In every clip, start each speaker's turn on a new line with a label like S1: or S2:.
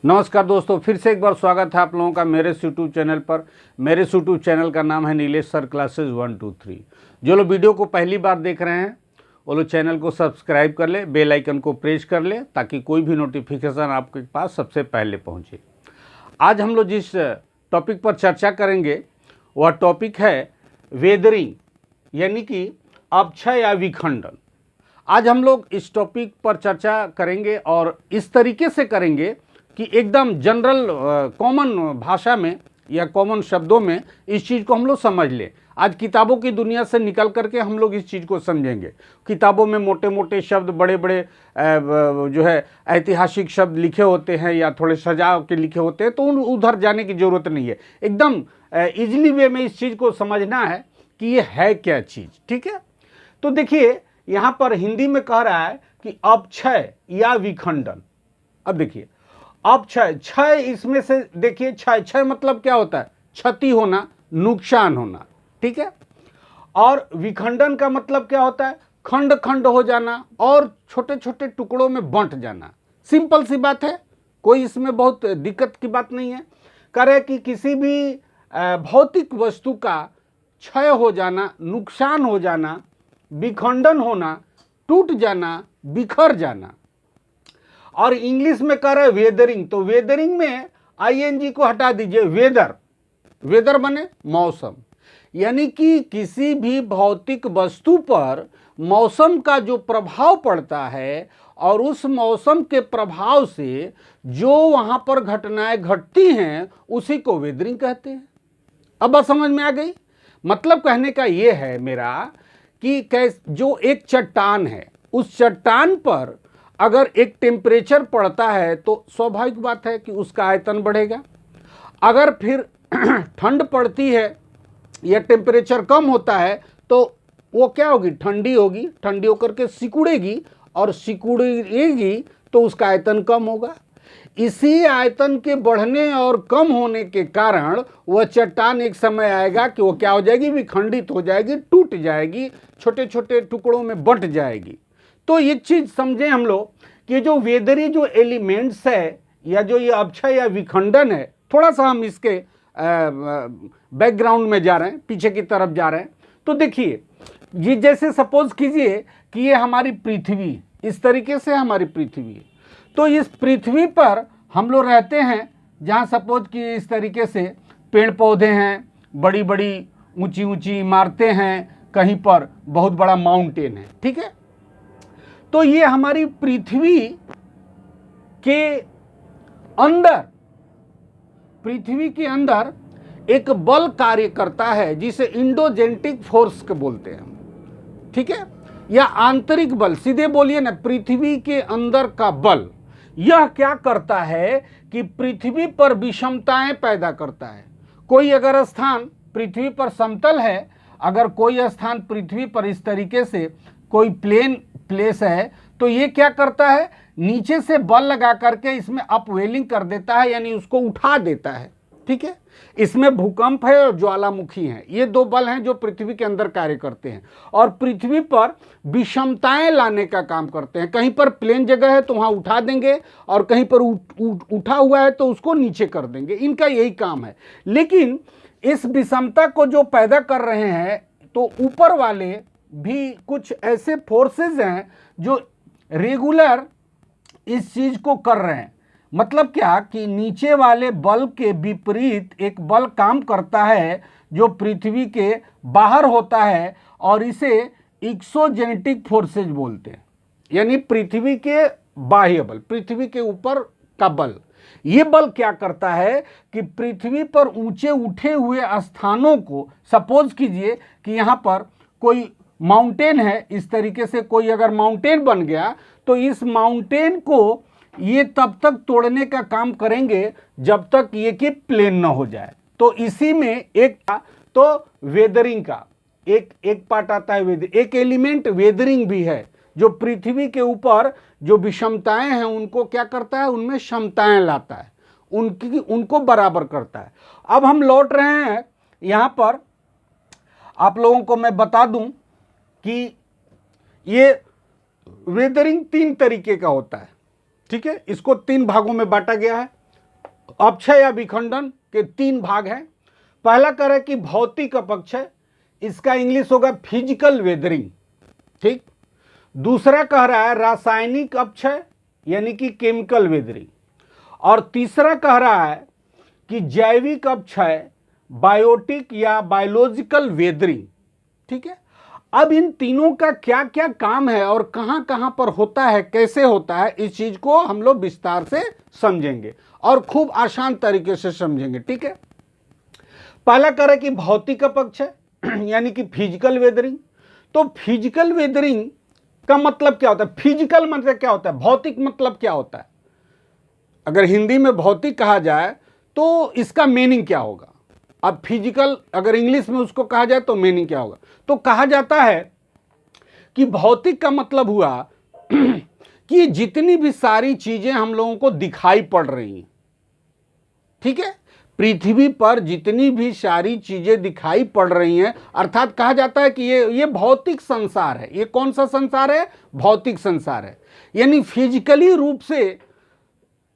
S1: नमस्कार दोस्तों, फिर से एक बार स्वागत है आप लोगों का मेरे यूट्यूब चैनल पर। मेरे यूट्यूब चैनल का नाम है नीलेश सर क्लासेस 1 2 3। जो लोग वीडियो को पहली बार देख रहे हैं वो लोग चैनल को सब्सक्राइब कर ले, बेल आइकन को प्रेस कर ले ताकि कोई भी नोटिफिकेशन आपके पास सबसे पहले पहुंचे। आज हम लोग जिस टॉपिक पर चर्चा करेंगे वह टॉपिक है वेदरिंग, यानी कि अपक्षय या विखंडन। आज हम लोग इस टॉपिक पर चर्चा करेंगे और इस तरीके से करेंगे कि एकदम जनरल कॉमन भाषा में या कॉमन शब्दों में इस चीज़ को हम लोग समझ लें। आज किताबों की दुनिया से निकल करके हम लोग इस चीज़ को समझेंगे। किताबों में मोटे मोटे शब्द, बड़े बड़े जो है ऐतिहासिक शब्द लिखे होते हैं या थोड़े सजाव के लिखे होते हैं, तो उधर जाने की ज़रूरत नहीं है। एकदम ईजिली वे में इस चीज़ को समझना है कि ये है क्या चीज़। ठीक है, तो देखिए यहाँ पर हिंदी में कह रहा है कि अपक्षय या विखंडन। अब देखिए अपक्षय, क्षय इसमें से देखिए, क्षय मतलब क्या होता है? क्षति होना, नुकसान होना। ठीक है, और विखंडन का मतलब क्या होता है? खंड खंड हो जाना और छोटे छोटे टुकड़ों में बंट जाना। सिंपल सी बात है, कोई इसमें बहुत दिक्कत की बात नहीं है। कह रहे कि किसी भी भौतिक वस्तु का क्षय हो जाना, नुकसान हो जाना, विखंडन होना, टूट जाना, बिखर जाना। और इंग्लिश में कह रहे वेदरिंग, तो वेदरिंग में आईएनजी को हटा दीजिए, वेदर। वेदर बने मौसम, यानी कि किसी भी भौतिक वस्तु पर मौसम का जो प्रभाव पड़ता है और उस मौसम के प्रभाव से जो वहां पर घटनाएं घटती हैं उसी को वेदरिंग कहते हैं। अब बात समझ में आ गई? मतलब कहने का यह है मेरा कि जो एक चट्टान है, उस चट्टान पर अगर एक टेम्परेचर पड़ता है तो स्वाभाविक बात है कि उसका आयतन बढ़ेगा। अगर फिर ठंड पड़ती है या टेम्परेचर कम होता है तो वो क्या होगी? ठंडी होगी, ठंडी होकर के सिकुड़ेगी और सिकुड़ेगी तो उसका आयतन कम होगा। इसी आयतन के बढ़ने और कम होने के कारण वह चट्टान एक समय आएगा कि वो क्या हो जाएगी? विखंडित हो जाएगी, टूट जाएगी, छोटे छोटे टुकड़ों में बंट जाएगी। तो एक चीज समझें हम लोग कि जो वेदरी जो एलिमेंट्स है या जो ये अपक्षय या विखंडन है, थोड़ा सा हम इसके बैकग्राउंड में जा रहे हैं, पीछे की तरफ जा रहे हैं। तो देखिए ये जैसे सपोज कीजिए कि ये हमारी पृथ्वी, इस तरीके से हमारी पृथ्वी है। तो इस पृथ्वी पर हम लोग रहते हैं जहाँ सपोज कि इस तरीके से पेड़ पौधे हैं, बड़ी बड़ी ऊंची ऊंची इमारतें हैं, कहीं पर बहुत बड़ा माउंटेन है। ठीक है, तो ये हमारी पृथ्वी के अंदर, पृथ्वी के अंदर एक बल कार्य करता है जिसे इंडोजेंटिक फोर्स के बोलते हैं। ठीक है, या आंतरिक बल, सीधे बोलिए ना, पृथ्वी के अंदर का बल। यह क्या करता है कि पृथ्वी पर विषमताएं पैदा करता है। कोई अगर स्थान पृथ्वी पर समतल है, अगर कोई स्थान पृथ्वी पर इस तरीके से कोई प्लेन प्लेस है, तो ये क्या करता है? नीचे से बल लगा करके इसमें अपवेलिंग कर देता है, यानी उसको उठा देता है। ठीक है, इसमें भूकंप है और ज्वालामुखी है, ये दो बल हैं जो पृथ्वी के अंदर कार्य करते हैं और पृथ्वी पर विषमताएं लाने का काम करते हैं। कहीं पर प्लेन जगह है तो वहां उठा देंगे और कहीं पर उठा हुआ है तो उसको नीचे कर देंगे। इनका यही काम है। लेकिन इस विषमता को जो पैदा कर रहे हैं, तो ऊपर वाले भी कुछ ऐसे फोर्सेस हैं जो रेगुलर इस चीज को कर रहे हैं। मतलब क्या कि नीचे वाले बल के विपरीत एक बल काम करता है जो पृथ्वी के बाहर होता है और इसे एक्सोजेनेटिक फोर्सेज बोलते हैं, यानी पृथ्वी के बाह्य बल, पृथ्वी के ऊपर का बल। ये बल क्या करता है कि पृथ्वी पर ऊंचे उठे हुए स्थानों को, सपोज कीजिए कि यहां पर कोई माउंटेन है, इस तरीके से कोई अगर माउंटेन बन गया तो इस माउंटेन को ये तब तक तोड़ने का काम करेंगे जब तक ये कि प्लेन न हो जाए। तो इसी में एक तो वेदरिंग का एक पार्ट आता है, एक एलिमेंट वेदरिंग भी है जो पृथ्वी के ऊपर जो विषमताएं हैं उनको क्या करता है? उनमें क्षमताएं लाता है, उनको बराबर करता है। अब हम लौट रहे हैं यहां पर, आप लोगों को मैं बता दूं कि ये वेदरिंग तीन तरीके का होता है। ठीक है, इसको तीन भागों में बांटा गया है। अपक्षय या विखंडन के 3 भाग हैं। पहला कह रहा है कि भौतिक अपक्षय, इसका इंग्लिश होगा फिजिकल वेदरिंग, ठीक। दूसरा कह रहा है रासायनिक अपक्षय यानी कि केमिकल वेदरिंग, और तीसरा कह रहा है कि जैविक अपक्षय, बायोटिक या बायोलॉजिकल वेदरिंग, ठीक है। अब इन तीनों का क्या क्या काम है और कहां कहां पर होता है, कैसे होता है, इस चीज को हम लोग विस्तार से समझेंगे और खूब आसान तरीके से समझेंगे, ठीक है। पहला कह रहा है कि भौतिक अपक्षय यानी कि फिजिकल वेदरिंग। तो फिजिकल वेदरिंग का मतलब क्या होता है? फिजिकल मतलब क्या होता है, भौतिक मतलब क्या होता है? अगर हिंदी में भौतिक कहा जाए तो इसका मीनिंग क्या होगा? अब फिजिकल अगर इंग्लिश में उसको कहा जाए तो मीनिंग क्या होगा? तो कहा जाता है कि भौतिक का मतलब हुआ कि जितनी भी सारी चीजें हम लोगों को दिखाई पड़ रही हैं, ठीक है, पृथ्वी पर जितनी भी सारी चीजें दिखाई पड़ रही हैं, अर्थात कहा जाता है कि ये भौतिक संसार है। ये कौन सा संसार है? भौतिक संसार है। यानी फिजिकली रूप से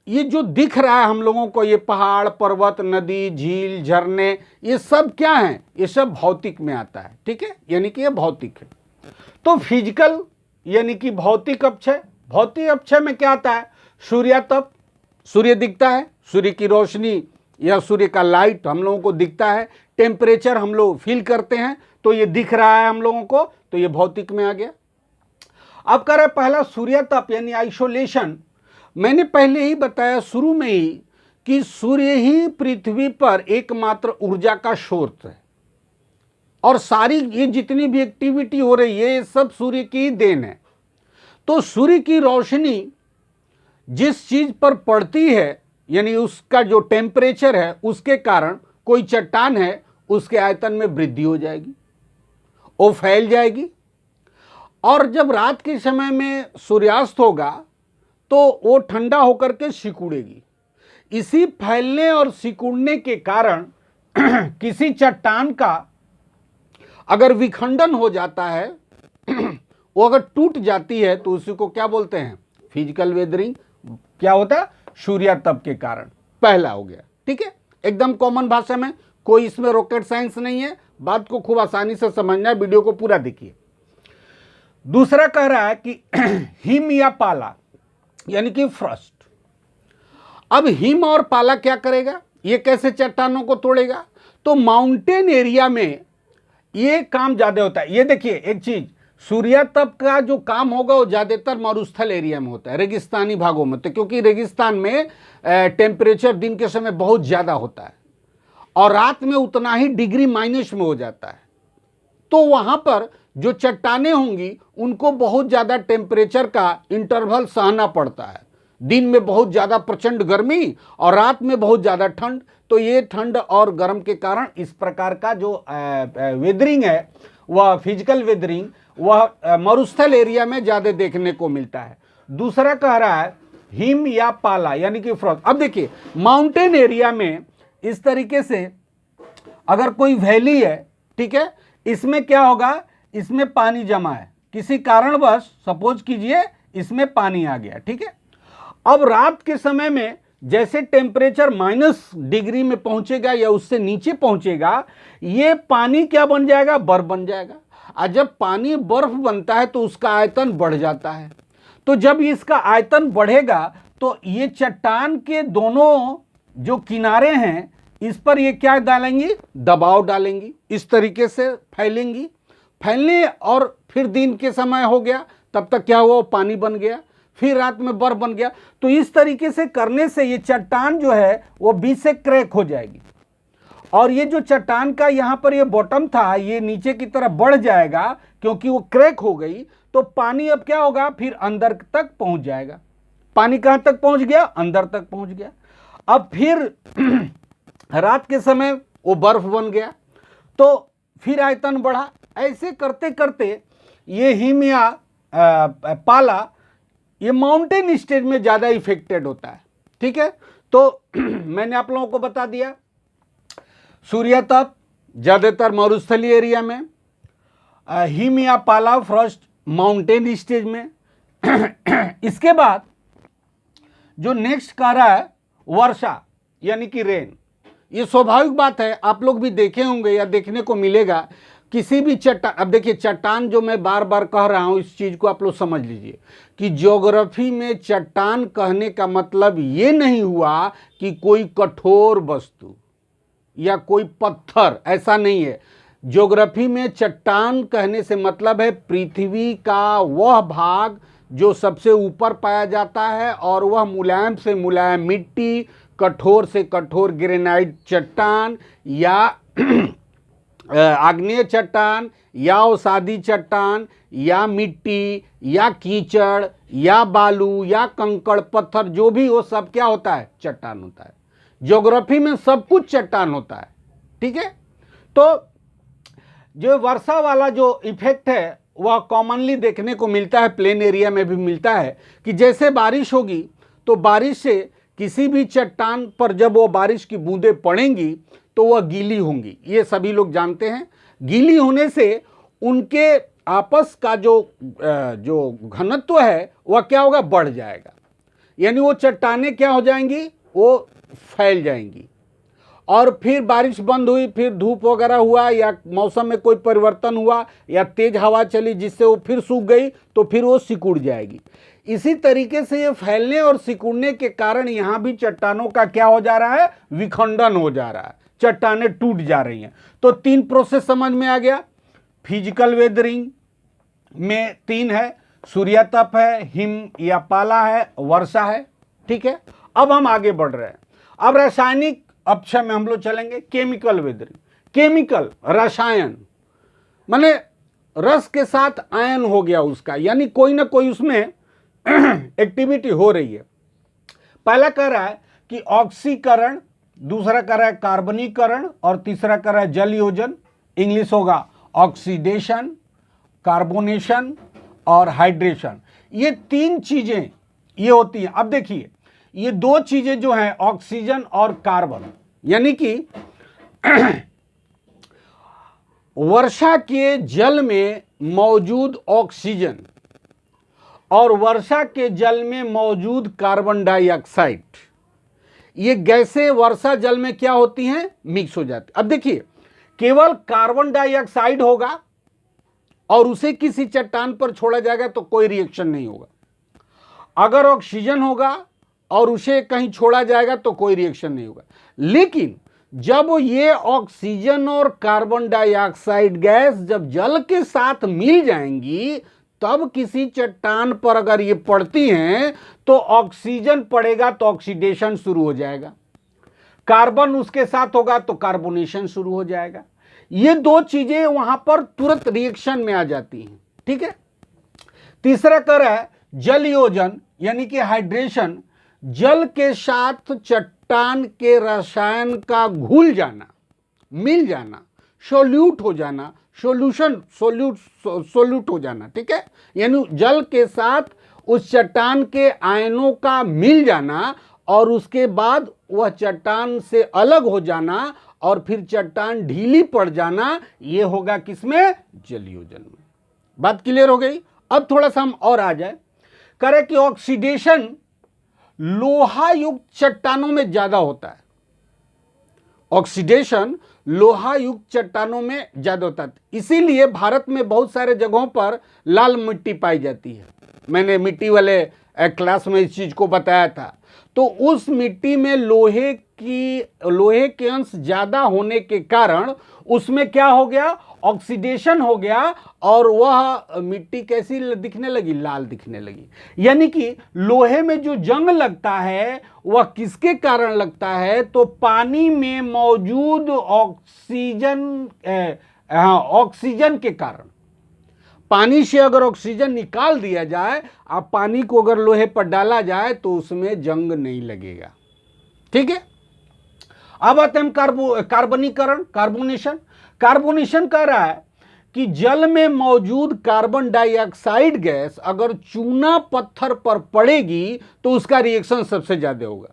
S1: ये जो दिख रहा है हम लोगों को, ये पहाड़, पर्वत, नदी, झील, झरने, ये सब क्या है? ये सब भौतिक में आता है, ठीक है, यानी कि ये भौतिक है। तो फिजिकल यानी कि भौतिक अपक्षय। भौतिक अपक्षय में क्या आता है? सूर्यातप, सूर्य दिखता है, सूर्य की रोशनी या सूर्य का लाइट हम लोगों को दिखता है। टेम्परेचर हम लोग फील करते हैं, तो ये दिख रहा है हम लोगों को, तो ये भौतिक में आ गया। अब कर रहे पहला सूर्यातप यानी आइसोलेशन। मैंने पहले ही बताया शुरू में ही कि सूर्य ही पृथ्वी पर एकमात्र ऊर्जा का स्रोत है, और सारी ये जितनी भी एक्टिविटी हो रही है ये सब सूर्य की ही देन है। तो सूर्य की रोशनी जिस चीज पर पड़ती है, यानी उसका जो टेम्परेचर है, उसके कारण कोई चट्टान है उसके आयतन में वृद्धि हो जाएगी, वो फैल जाएगी, और जब रात के समय में सूर्यास्त होगा तो वो ठंडा होकर के सिकुड़ेगी। इसी फैलने और सिकुड़ने के कारण किसी चट्टान का अगर विखंडन हो जाता है, वो अगर टूट जाती है, तो उसी को क्या बोलते हैं? Physical weathering. क्या होता है? सूर्यातप के कारण। पहला हो गया, ठीक है, एकदम कॉमन भाषा में, कोई इसमें रॉकेट साइंस नहीं है, बात को खूब आसानी से समझना है, वीडियो को पूरा देखिए। दूसरा कह रहा है कि हिम या पाला यानी कि फ्रॉस्ट। अब हिम और पाला क्या करेगा? ये कैसे चट्टानों को तोड़ेगा? तो माउंटेन एरिया में ये काम ज्यादा होता है। ये देखिए एक चीज, सूर्यातप का जो काम होगा वो ज्यादातर मरुस्थल एरिया में होता है, रेगिस्तानी भागों में, तो क्योंकि रेगिस्तान में टेम्परेचर दिन के समय बहुत ज्यादा होता है और रात में उतना ही डिग्री माइनस में हो जाता है। तो वहां पर जो चट्टानें होंगी उनको बहुत ज्यादा टेम्परेचर का इंटरवल सहना पड़ता है। दिन में बहुत ज्यादा प्रचंड गर्मी और रात में बहुत ज्यादा ठंड। तो ये ठंड और गर्म के कारण इस प्रकार का जो वेदरिंग है, वह फिजिकल वेदरिंग, वह मरुस्थल एरिया में ज्यादा देखने को मिलता है। दूसरा कह रहा है हिम या पाला यानी कि फ्रॉस्ट। अब देखिए माउंटेन एरिया में इस तरीके से अगर कोई वैली है, ठीक है, इसमें क्या होगा? इसमें पानी जमा है, किसी कारणवश सपोज कीजिए इसमें पानी आ गया, ठीक है। अब रात के समय में जैसे टेम्परेचर माइनस डिग्री में पहुंचेगा या उससे नीचे पहुंचेगा, ये पानी क्या बन जाएगा? बर्फ बन जाएगा। और जब पानी बर्फ बनता है तो उसका आयतन बढ़ जाता है। तो जब इसका आयतन बढ़ेगा तो ये चट्टान के दोनों जो किनारे हैं इस पर ये क्या डालेंगी? दबाव डालेंगी, इस तरीके से फैलेंगी। फैलने और फिर दिन के समय हो गया, तब तक क्या हुआ? पानी बन गया, फिर रात में बर्फ बन गया। तो इस तरीके से करने से ये चट्टान जो है वो बीच से क्रैक हो जाएगी, और ये जो चट्टान का यहाँ पर ये बॉटम था ये नीचे की तरफ बढ़ जाएगा, क्योंकि वो क्रैक हो गई। तो पानी अब क्या होगा? फिर अंदर तक पहुंच जाएगा। पानी कहाँ तक पहुंच गया? अंदर तक पहुंच गया। अब फिर रात के समय वो बर्फ बन गया, तो फिर आयतन बढ़ा। ऐसे करते करते ये हिम या पाला ये माउंटेन स्टेज में ज्यादा इफेक्टेड होता है, ठीक है। तो मैंने आप लोगों को बता दिया सूर्यातप ज्यादातर मरुस्थलीय एरिया में, हिम या पाला फ्रॉस्ट माउंटेन स्टेज में। इसके बाद जो नेक्स्ट कह रहा है वर्षा यानी कि रेन। ये स्वाभाविक बात है, आप लोग भी देखे होंगे या देखने को मिलेगा किसी भी चट्टान। अब देखिए चट्टान, जो मैं बार बार कह रहा हूं, इस चीज को आप लोग समझ लीजिए कि ज्योग्राफी में चट्टान कहने का मतलब ये नहीं हुआ कि कोई कठोर वस्तु या कोई पत्थर, ऐसा नहीं है। ज्योग्राफी में चट्टान कहने से मतलब है पृथ्वी का वह भाग जो सबसे ऊपर पाया जाता है, और वह मुलायम से मुलायम मिट्टी, कठोर से कठोर ग्रेनाइट चट्टान या आग्नेय चट्टान या अवसादी चट्टान या मिट्टी या कीचड़ या बालू या कंकड़ पत्थर, जो भी हो सब क्या होता है? चट्टान होता है। ज्योग्राफी में सब कुछ चट्टान होता है, ठीक है। तो जो वर्षा वाला जो इफेक्ट है वह कॉमनली देखने को मिलता है, प्लेन एरिया में भी मिलता है, कि जैसे बारिश होगी तो बारिश से किसी भी चट्टान पर जब वो बारिश की बूंदें पड़ेंगी तो वह गीली होंगी, ये सभी लोग जानते हैं। गीली होने से उनके आपस का जो घनत्व है वह क्या होगा? बढ़ जाएगा, यानी वो चट्टानें क्या हो जाएंगी? वो फैल जाएंगी। और फिर बारिश बंद हुई, फिर धूप वगैरह हुआ या मौसम में कोई परिवर्तन हुआ या तेज हवा चली जिससे वो फिर सूख गई, तो फिर वो सिकुड़ जाएगी। इसी तरीके से ये फैलने और सिकुड़ने के कारण यहाँ भी चट्टानों का क्या हो जा रहा है? विखंडन हो जा रहा है, चट्टानें टूट जा रही हैं। तो 3 प्रोसेस समझ में आ गया। फिजिकल वेदरिंग में 3 है, सूर्यतप है, हिम या पाला है, वर्षा है, ठीक है। अब हम आगे बढ़ रहे हैं। अब रासायनिक अक्षय में हम लोग चलेंगे। केमिकल वेदरिंग, केमिकल रसायन माने रस के साथ आयन हो गया उसका, यानी कोई ना कोई उसमें एक्टिविटी हो रही है। पहला कह रहा है कि ऑक्सीकरण, दूसरा कह रहा है कार्बनीकरण, और तीसरा कह रहा है जल योजन। इंग्लिश होगा ऑक्सीडेशन, कार्बोनेशन और हाइड्रेशन। ये 3 चीजें ये होती हैं। अब देखिए ये 2 चीजें जो हैं ऑक्सीजन और कार्बन, यानी कि वर्षा के जल में मौजूद ऑक्सीजन और वर्षा के जल में मौजूद कार्बन डाइऑक्साइड, ये गैसें वर्षा जल में क्या होती हैं? मिक्स हो जाती। अब देखिए केवल कार्बन डाइऑक्साइड होगा और उसे किसी चट्टान पर छोड़ा जाएगा तो कोई रिएक्शन नहीं होगा। अगर ऑक्सीजन होगा और उसे कहीं छोड़ा जाएगा तो कोई रिएक्शन नहीं होगा। लेकिन जब ये ऑक्सीजन और कार्बन डाइऑक्साइड गैस जब जल के साथ मिल जाएंगी, तब किसी चट्टान पर अगर ये पड़ती हैं तो ऑक्सीजन पड़ेगा तो ऑक्सीडेशन शुरू हो जाएगा, कार्बन उसके साथ होगा तो कार्बोनेशन शुरू हो जाएगा। ये 2 चीजें वहां पर तुरंत रिएक्शन में आ जाती हैं, ठीक है। तीसरा कर है जल योजन, यानी कि हाइड्रेशन। जल के साथ चट्टान के रसायन का घुल जाना, मिल जाना, सोल्यूट हो जाना, सोल्यूट हो जाना, ठीक है। यानी जल के साथ उस चट्टान के आयनों का मिल जाना और उसके बाद वह चट्टान से अलग हो जाना और फिर चट्टान ढीली पड़ जाना, ये होगा किसमें? जल योजन में। बात क्लियर हो गई। अब थोड़ा सा हम और आ जाए, करे कि ऑक्सीडेशन लोहा युक्त चट्टानों में ज्यादा होता है। ऑक्सीडेशन लोहा युक्त चट्टानों में ज्यादा होता है, इसीलिए भारत में बहुत सारे जगहों पर लाल मिट्टी पाई जाती है। मैंने मिट्टी वाले क्लास में इस चीज को बताया था। तो उस मिट्टी में लोहे के अंश ज्यादा होने के कारण उसमें क्या हो गया? ऑक्सीडेशन हो गया और वह मिट्टी कैसी दिखने लगी? लाल दिखने लगी। यानी कि लोहे में जो जंग लगता है वह किसके कारण लगता है? तो पानी में मौजूद ऑक्सीजन के कारण। पानी से अगर ऑक्सीजन निकाल दिया जाए, अब पानी को अगर लोहे पर डाला जाए तो उसमें जंग नहीं लगेगा, ठीक है। अब आते हैं कार्बनीकरण, कार्बोनेशन। कार्बोनेशन कह रहा है कि जल में मौजूद कार्बन डाइऑक्साइड गैस अगर चूना पत्थर पर पड़ेगी तो उसका रिएक्शन सबसे ज्यादा होगा।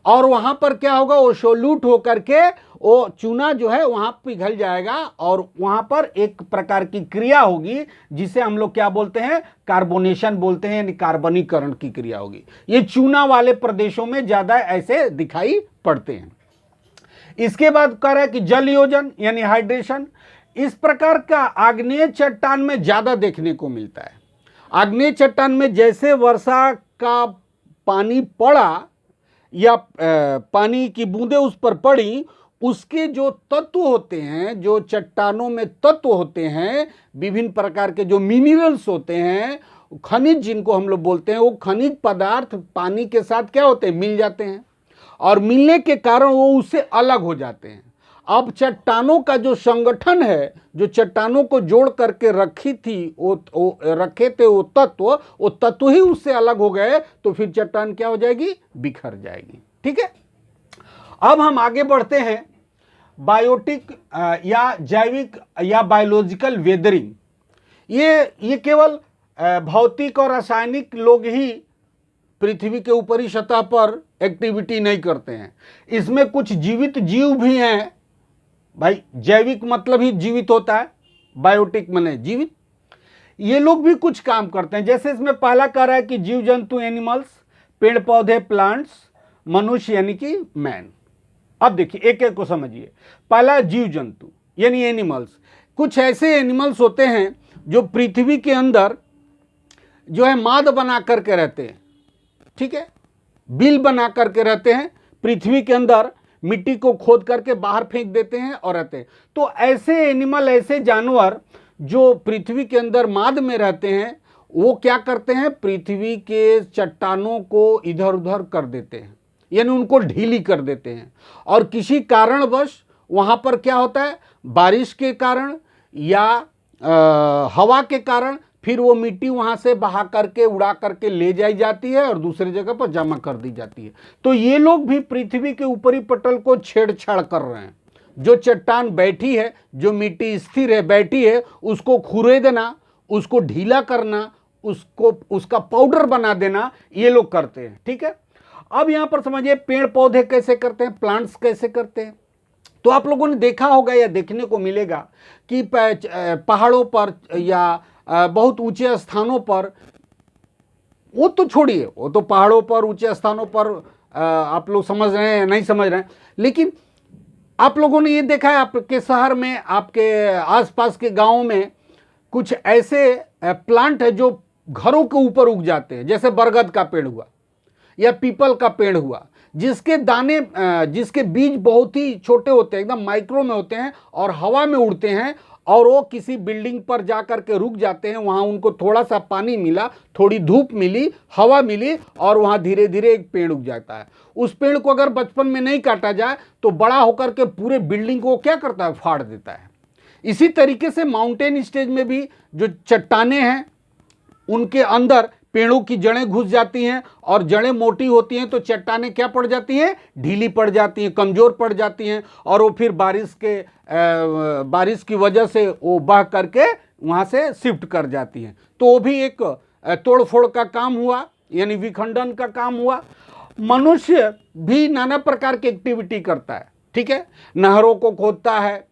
S1: और वहां पर क्या होगा, वो सोल्यूट होकर के वो चूना जो है वहां पिघल जाएगा और वहां पर एक प्रकार की क्रिया होगी जिसे हम लोग क्या बोलते हैं, कार्बोनेशन बोलते हैं, यानी कार्बनीकरण की क्रिया होगी। ये चूना वाले प्रदेशों में ज्यादा ऐसे दिखाई पड़ते हैं। इसके बाद कह रहा है कि जल योजन यानी हाइड्रेशन, इस प्रकार का आग्नेय चट्टान में ज्यादा देखने को मिलता है। आग्नेय चट्टान में जैसे वर्षा का पानी पड़ा या पानी की बूंदें उस पर पड़ी, उसके जो तत्व होते हैं, जो चट्टानों में तत्व होते हैं, विभिन्न प्रकार के जो मिनरल्स होते हैं, खनिज जिनको हम लोग बोलते हैं, वो खनिज पदार्थ पानी के साथ क्या होते हैं, मिल जाते हैं और मिलने के कारण वो उससे अलग हो जाते हैं। अब चट्टानों का जो संगठन है, जो चट्टानों को जोड़ करके रखी थी, वो रखे थे वो तत्व ही उससे अलग हो गए, तो फिर चट्टान क्या हो जाएगी, बिखर जाएगी। ठीक है, अब हम आगे बढ़ते हैं। बायोटिक या जैविक या बायोलॉजिकल वेदरिंग, ये केवल भौतिक और रासायनिक लोग ही पृथ्वी के ऊपरी सतह पर एक्टिविटी नहीं करते हैं, इसमें कुछ जीवित जीव भी हैं। भाई जैविक मतलब ही जीवित होता है, बायोटिक माने जीवित, ये लोग भी कुछ काम करते हैं। जैसे इसमें पहला कह रहा है कि जीव जंतु एनिमल्स, पेड़ पौधे प्लांट्स, मनुष्य यानी कि मैन। अब देखिए एक एक को समझिए। पहला जीव जंतु यानी एनिमल्स, कुछ ऐसे एनिमल्स होते हैं जो पृथ्वी के अंदर जो है माद बना करके रहते हैं। ठीक है, बिल बना करके रहते हैं, पृथ्वी के अंदर मिट्टी को खोद करके बाहर फेंक देते हैं और रहते हैं। तो ऐसे एनिमल, ऐसे जानवर जो पृथ्वी के अंदर माद में रहते हैं, वो क्या करते हैं, पृथ्वी के चट्टानों को इधर उधर कर देते हैं, यानी उनको ढीली कर देते हैं। और किसी कारणवश वहां पर क्या होता है, बारिश के कारण या हवा के कारण फिर वो मिट्टी वहां से बहा करके उड़ा करके ले जाई जाती है और दूसरी जगह पर जमा कर दी जाती है। तो ये लोग भी पृथ्वी के ऊपरी पटल को छेड़छाड़ कर रहे हैं। जो चट्टान बैठी है, जो मिट्टी स्थिर है बैठी है, उसको खुरेदना, उसको ढीला करना, उसको उसका पाउडर बना देना, ये लोग करते हैं। ठीक है, अब यहां पर समझिए पेड़ पौधे कैसे करते हैं, प्लांट्स कैसे करते हैं। तो आप लोगों ने देखा होगा या देखने को मिलेगा कि पहाड़ों पर या बहुत ऊंचे स्थानों पर, वो तो छोड़िए, वो तो पहाड़ों पर ऊंचे स्थानों पर आप लोग समझ रहे हैं नहीं समझ रहे हैं, लेकिन आप लोगों ने ये देखा है आपके शहर में, आपके आसपास के गांवों में कुछ ऐसे प्लांट है जो घरों के ऊपर उग जाते हैं। जैसे बरगद का पेड़ हुआ या पीपल का पेड़ हुआ, जिसके दाने, जिसके बीज बहुत ही छोटे होते हैं, एकदम माइक्रो में होते हैं और हवा में उड़ते हैं, और वो किसी बिल्डिंग पर जाकर के रुक जाते हैं। वहां उनको थोड़ा सा पानी मिला, थोड़ी धूप मिली, हवा मिली, और वहां धीरे धीरे एक पेड़ उग जाता है। उस पेड़ को अगर बचपन में नहीं काटा जाए तो बड़ा होकर के पूरे बिल्डिंग को क्या करता है, फाड़ देता है। इसी तरीके से माउंटेन स्टेज में भी जो चट्टाने हैं, उनके अंदर पेड़ों की जड़ें घुस जाती हैं, और जड़ें मोटी होती हैं तो चट्टानें क्या पड़ जाती हैं, ढीली पड़ जाती हैं, कमज़ोर पड़ जाती हैं, और वो फिर बारिश की वजह से वो बह करके वहाँ से शिफ्ट कर जाती हैं। तो वो भी एक तोड़ फोड़ का काम हुआ, यानी विखंडन का काम हुआ। मनुष्य भी नाना प्रकार की एक्टिविटी करता है। ठीक है, नहरों को खोदता है,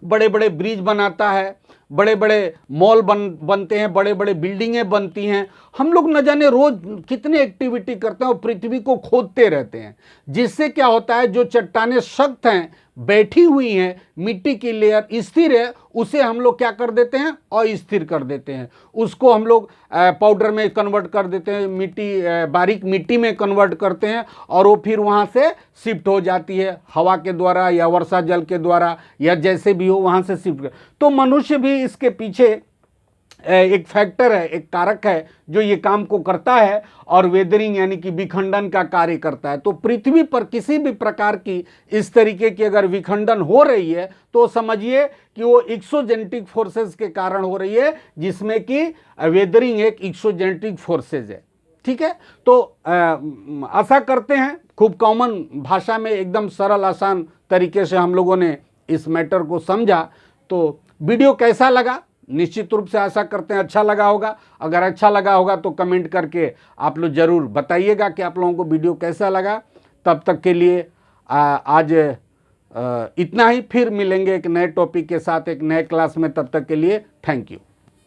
S1: बड़े बड़े ब्रिज बनाता है, बड़े बड़े मॉल बनते हैं, बड़े बड़े बिल्डिंगें बनती हैं। हम लोग न जाने रोज कितने एक्टिविटी करते हैं और पृथ्वी को खोदते रहते हैं, जिससे क्या होता है, जो चट्टानें सख्त हैं, बैठी हुई हैं, मिट्टी की लेयर स्थिर है, उसे हम लोग क्या कर देते हैं, अस्थिर कर देते हैं। उसको हम लोग पाउडर में कन्वर्ट कर देते हैं, बारीक मिट्टी में कन्वर्ट करते हैं, और वो फिर वहाँ से शिफ्ट हो जाती है हवा के द्वारा या वर्षा जल के द्वारा, या जैसे भी हो वहाँ से शिफ्ट। तो मनुष्य भी इसके पीछे एक फैक्टर है, एक कारक है जो ये काम को करता है, और वेदरिंग यानी कि विखंडन का कार्य करता है। तो पृथ्वी पर किसी भी प्रकार की इस तरीके की अगर विखंडन हो रही है तो समझिए कि वो एक्सोजेनेटिक फोर्सेस के कारण हो रही है, जिसमें कि वेदरिंग एक एक्सोजेनेटिक फोर्सेज है। ठीक है, तो आशा करते हैं खूब कॉमन भाषा में, एकदम सरल आसान तरीके से हम लोगों ने इस मैटर को समझा। तो वीडियो कैसा लगा, निश्चित रूप से आशा करते हैं अच्छा लगा होगा। अगर अच्छा लगा होगा तो कमेंट करके आप लोग जरूर बताइएगा कि आप लोगों को वीडियो कैसा लगा। तब तक के लिए आज इतना ही। फिर मिलेंगे एक नए टॉपिक के साथ एक नए क्लास में। तब तक के लिए थैंक यू।